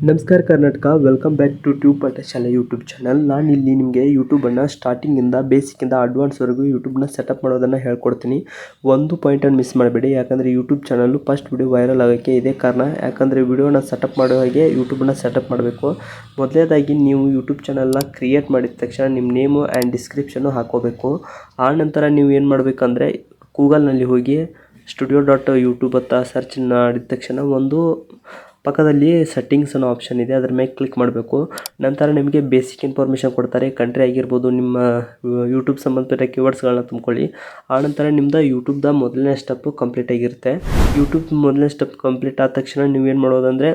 ನಮಸ್ಕಾರ Karnataka, welcome back to tube Pathashale YouTube channel. ನಾನು ಇಲ್ಲಿ ನಿಮಗೆ ಯೂಟ್ಯೂಬನ್ನು ಸ್ಟಾರ್ಟಿಂಗಿಂದ ಬೇಸಿಕ್ಕಿಂದ ಅಡ್ವಾನ್ಸ್ವರೆಗೂ ಯೂಟ್ಯೂಬ್ನ ಸೆಟಪ್ ಮಾಡೋದನ್ನು ಹೇಳ್ಕೊಡ್ತೀನಿ. ಒಂದು ಪಾಯಿಂಟನ್ನು ಮಿಸ್ ಮಾಡಬೇಡಿ, ಯಾಕಂದರೆ YouTube channel first video viral ಆಗೋಕ್ಕೆ ಇದೇ ಕಾರಣ. ಯಾಕಂದರೆ ವಿಡಿಯೋನ ಸೆಟಪ್ ಮಾಡೋ ಹಾಗೆ ಯೂಟ್ಯೂಬನ್ನು ಸೆಟಪ್ ಮಾಡಬೇಕು. ಮೊದಲನೇದಾಗಿ ನೀವು ಯೂಟ್ಯೂಬ್ ಚಾನಲ್ನ ಕ್ರಿಯೇಟ್ ಮಾಡಿದ ತಕ್ಷಣ ನಿಮ್ಮ ನೇಮು ಆ್ಯಂಡ್ ಡಿಸ್ಕ್ರಿಪ್ಷನ್ನು ಹಾಕೋಬೇಕು. ಆ ನಂತರ ನೀವು ಏನು ಮಾಡಬೇಕಂದ್ರೆ ಗೂಗಲ್ನಲ್ಲಿ ಹೋಗಿ studio.youtube ಅಂತ ಸರ್ಚ್ ಮಾಡಿದ ತಕ್ಷಣ ಒಂದು ಪಕ್ಕದಲ್ಲಿ ಸೆಟ್ಟಿಂಗ್ಸ್ ಅನ್ನೋ ಆಪ್ಷನ್ ಇದೆ, ಅದರ ಮೇಲೆ ಕ್ಲಿಕ್ ಮಾಡಬೇಕು. ನಂತರ ನಿಮಗೆ ಬೇಸಿಕ್ ಇನ್ಫಾರ್ಮೇಷನ್ ಕೊಡ್ತಾರೆ, ಕಂಟ್ರಿ ಆಗಿರ್ಬೋದು, ನಿಮ್ಮ ಯೂಟ್ಯೂಬ್ ಸಂಬಂಧಪಟ್ಟ ಕೀವರ್ಡ್ಸ್ಗಳನ್ನ ತುಂಬ್ಕೊಳ್ಳಿ. ಆನಂತರ ನಿಮ್ಮದು ಯೂಟ್ಯೂಬ್ದ ಮೊದಲನೇ ಸ್ಟೆಪ್ಪು ಕಂಪ್ಲೀಟ್ ಆಗಿರುತ್ತೆ. ಯೂಟ್ಯೂಬ್ ಮೊದಲನೇ ಸ್ಟೆಪ್ ಕಂಪ್ಲೀಟ್ ಆದ ತಕ್ಷಣ ನೀವೇನು ಮಾಡೋದಂದರೆ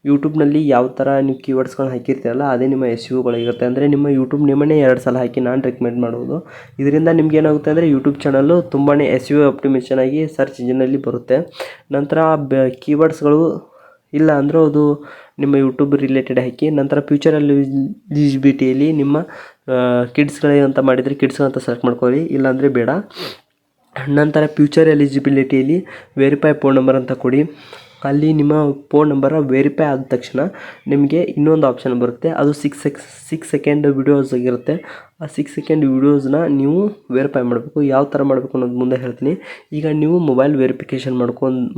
ಯೂಟ್ಯೂಬ್ನಲ್ಲಿ ಯಾವ ಥರ ನೀವು ಕೀವರ್ಡ್ಸ್ಗಳನ್ನ ಹಾಕಿರ್ತೀರಲ್ಲ ಅದೇ ನಿಮ್ಮ SEOಗಳಿರುತ್ತೆ. ಅಂದರೆ ನಿಮ್ಮ ಯೂಟ್ಯೂಬ್ ನೇಮನ್ನೇ 2 ಸಲ ಹಾಕಿ ನಾನು ರೆಕಮೆಂಡ್ ಮಾಡೋದು. ಇದರಿಂದ ನಿಮ್ಗೆ ಏನಾಗುತ್ತೆ ಅಂದರೆ ಯೂಟ್ಯೂಬ್ ಚಾನಲ್ಲು ತುಂಬಾ SEO ಆಪ್ಟಿಮೇಷನ್ ಆಗಿ ಸರ್ಚ್ ಇಂಜಿನಲ್ಲಿ ಬರುತ್ತೆ. ನಂತರ ಕೀವರ್ಡ್ಸ್ಗಳು ಇಲ್ಲ ಅಂದರೂ ಅದು ನಿಮ್ಮ ಯೂಟ್ಯೂಬ್ ರಿಲೇಟೆಡ್ ಹಾಕಿ. ನಂತರ ಫ್ಯೂಚರ್ ಎಲಿಜಿಬಿಲಿಟಿಯಲ್ಲಿ ನಿಮ್ಮ ಕಿಡ್ಸ್ಗಳಿಗೆ ಅಂತ ಮಾಡಿದರೆ ಕಿಡ್ಸ್ ಅಂತ ಸೆಲೆಕ್ಟ್ ಮಾಡ್ಕೊಳ್ಳಿ, ಇಲ್ಲಾಂದರೆ ಬೇಡ. ನಂತರ ಫ್ಯೂಚರ್ ಎಲಿಜಿಬಿಲಿಟಿಯಲ್ಲಿ ವೆರಿಫೈ ಫೋನ್ ನಂಬರ್ ಅಂತ ಕೊಡಿ. ಅಲ್ಲಿ ನಿಮ್ಮ ಫೋನ್ ನಂಬರ ವೆರಿಫೈ ಆದ ತಕ್ಷಣ ನಿಮಗೆ ಇನ್ನೊಂದು ಆಪ್ಷನ್ ಬರುತ್ತೆ, ಅದು 6 ಸೆಕೆಂಡ್ ವಿಡಿಯೋಸ್ ಆಗಿರುತ್ತೆ. ಆ 6 ಸೆಕೆಂಡ್ ವಿಡಿಯೋಸ್ನ ನೀವು ವೆರಿಫೈ ಮಾಡಬೇಕು. ಯಾವ ಥರ ಮಾಡಬೇಕು ಅನ್ನೋದು ಮುಂದೆ ಹೇಳ್ತೀನಿ. ಈಗ ನೀವು ಮೊಬೈಲ್ ವೆರಿಫಿಕೇಷನ್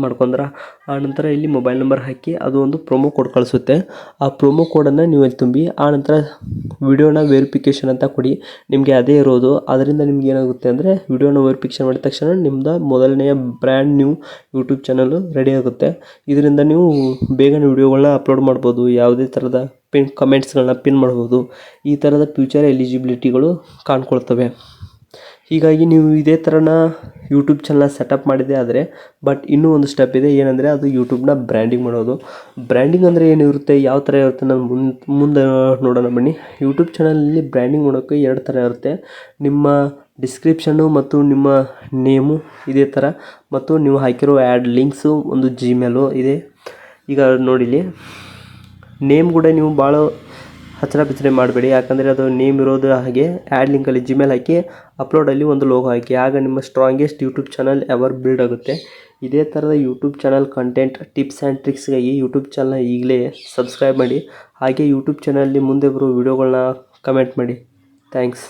ಮಾಡ್ಕೊಂಡ್ರೆ ಆ ನಂತರ ಇಲ್ಲಿ ಮೊಬೈಲ್ ನಂಬರ್ ಹಾಕಿ ಅದು ಒಂದು ಪ್ರೊಮೋ ಕೋಡ್ ಕಳಿಸುತ್ತೆ. ಆ ಪ್ರೊಮೋ ಕೋಡನ್ನು ನೀವು ಅಲ್ಲಿ ತುಂಬಿ ಆ ನಂತರ ವಿಡಿಯೋನ ವೆರಿಫಿಕೇಷನ್ ಅಂತ ಕೊಡಿ. ನಿಮಗೆ ಅದೇ ಇರೋದು. ಅದರಿಂದ ನಿಮ್ಗೆ ಏನಾಗುತ್ತೆ ಅಂದರೆ ವಿಡಿಯೋನ ವೆರಿಫಿಕೇಷನ್ ಮಾಡಿದ ತಕ್ಷಣ ನಿಮ್ಮದು ಮೊದಲನೆಯ brand new YouTube channel ready ಆಗುತ್ತೆ. ಇದರಿಂದ ನೀವು ಬೇಗನೆ ವಿಡಿಯೋಗಳನ್ನ ಅಪ್ಲೋಡ್ ಮಾಡ್ಬೋದು, ಯಾವುದೇ ಥರದ ಕಮೆಂಟ್ಸ್ಗಳನ್ನ ಪಿನ್ ಮಾಡ್ಬೋದು. ಈ ಥರದ ಫ್ಯೂಚರ್ ಎಲಿಜಿಬಿಲಿಟಿಗಳು ಕಾಣ್ಕೊಳ್ತವೆ. ಹೀಗಾಗಿ ನೀವು ಇದೇ ಥರನ ಯೂಟ್ಯೂಬ್ ಚಾನಲ್ನ ಸೆಟಪ್ ಮಾಡಿದೆ ಆದರೆ ಬಟ್ ಇನ್ನೂ ಒಂದು ಸ್ಟೆಪ್ ಇದೆ, ಏನಂದರೆ ಅದು ಯೂಟ್ಯೂಬ್ನ ಬ್ರ್ಯಾಂಡಿಂಗ್ ಮಾಡೋದು. ಬ್ರ್ಯಾಂಡಿಂಗ್ ಅಂದರೆ ಏನಿರುತ್ತೆ, ಯಾವ ಥರ ಇರುತ್ತೆ ನಾನು ಮುಂದೆ ನೋಡೋಣ ಬನ್ನಿ. ಯೂಟ್ಯೂಬ್ ಚಾನಲಲ್ಲಿ ಬ್ರ್ಯಾಂಡಿಂಗ್ ಮಾಡೋಕ್ಕೆ 2 ಥರ ಇರುತ್ತೆ. ನಿಮ್ಮ ಡಿಸ್ಕ್ರಿಪ್ಷನ್ನು ಮತ್ತು ನಿಮ್ಮ ನೇಮು ಇದೇ ಥರ, ಮತ್ತು ನೀವು ಹಾಕಿರೋ ಆ್ಯಡ್ ಲಿಂಕ್ಸು ಒಂದು ಜಿಮೇಲು ಇದೆ. ಈಗ ನೋಡಿಲಿ, ನೇಮ್ ಕೂಡ ನೀವು ಭಾಳ ಹಚ್ಚರ ಬಿಚ್ಚರೆ ಮಾಡಬೇಡಿ, ಯಾಕಂದರೆ ಅದು ನೇಮ್ ಇರೋದು ಹಾಗೆ. ಆ್ಯಡ್ ಲಿಂಕಲ್ಲಿ ಜಿಮೇಲ್ ಹಾಕಿ, ಅಪ್ಲೋಡಲ್ಲಿ ಒಂದು ಲೋಗೋ ಹಾಕಿ, ಆಗ ನಿಮ್ಮ strongest YouTube channel ever build ಆಗುತ್ತೆ. ಇದೇ ಥರದ YouTube channel content tips and ಟ್ರಿಕ್ಸ್ಗಾಗಿ ಯೂಟ್ಯೂಬ್ ಚಾನಲ್ನ ಈಗಲೇ ಸಬ್ಸ್ಕ್ರೈಬ್ ಮಾಡಿ. ಹಾಗೆ ಯೂಟ್ಯೂಬ್ ಚಾನಲಲ್ಲಿ ಮುಂದೆ ಬರೋ ವಿಡಿಯೋಗಳನ್ನ ಕಮೆಂಟ್ ಮಾಡಿ. ಥ್ಯಾಂಕ್ಸ್.